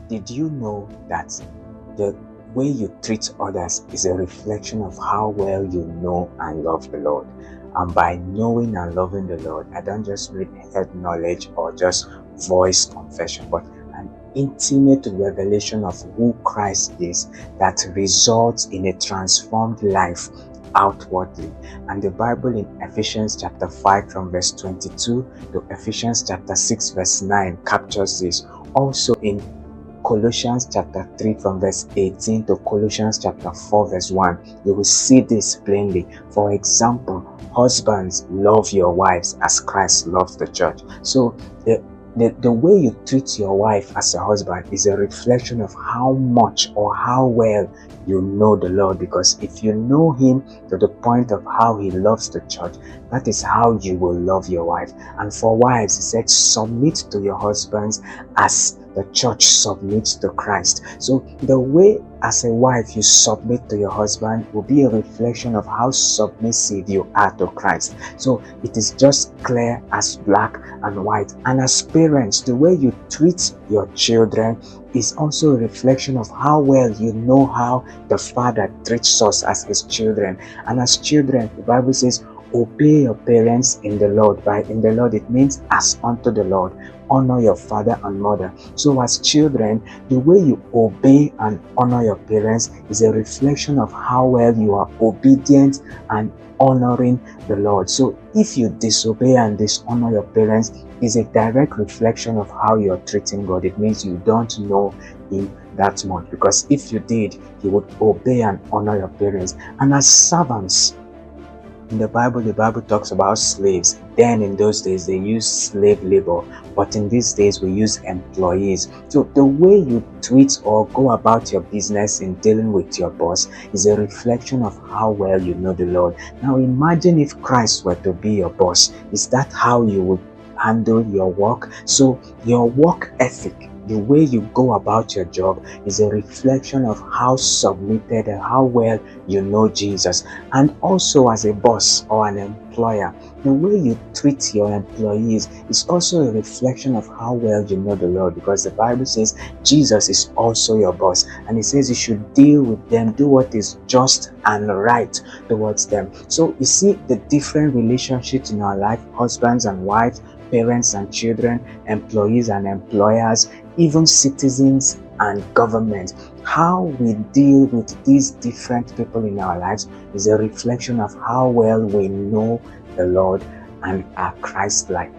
Did you know that the way you treat others is a reflection of how well you know and love the Lord? And by knowing and loving the Lord, I don't just mean head knowledge or just voice confession, but an intimate revelation of who Christ is that results in a transformed life outwardly. And the Bible in Ephesians chapter 5 from verse 22 to Ephesians chapter 6 verse 9 captures this. Also in Colossians chapter 3 from verse 18 to Colossians chapter 4 verse 1, you will see this plainly. For example, husbands, love your wives as Christ loves the church. So the way you treat your wife as a husband is a reflection of how much or how well you know the Lord. Because if you know Him to the point of how He loves the church, that is how you will love your wife. And for wives, He said, submit to your husbands as the church submits to Christ. So the way as a wife you submit to your husband will be a reflection of how submissive you are to Christ. So it is just clear as black and white. And as parents, the way you treat your children is also a reflection of how well you know how the Father treats us as His children. And as children, the Bible says, obey your parents in the Lord. By in the Lord, it means as unto the Lord. Honor your father and mother. So as children, the way you obey and honor your parents is a reflection of how well you are obedient and honoring the Lord. So if you disobey and dishonor your parents, is a direct reflection of how you are treating God. It means you don't know Him that much, because if you did, you would obey and honor your parents. And as servants, in the Bible talks about slaves. Then in those days, they used slave labor. But in these days, we use employees. So the way you treat or go about your business in dealing with your boss is a reflection of how well you know the Lord. Now imagine if Christ were to be your boss. Is that how you would handle your work? So your work ethic, the way you go about your job, is a reflection of how submitted and how well you know Jesus. And also as a boss or an employer, the way you treat your employees is also a reflection of how well you know the Lord, because the Bible says Jesus is also your boss, and He says you should deal with them, do what is just and right towards them. So you see the different relationships in our life: husbands and wives, parents and children, employees and employers, even citizens and government. How we deal with these different people in our lives is a reflection of how well we know the Lord and are Christ-like.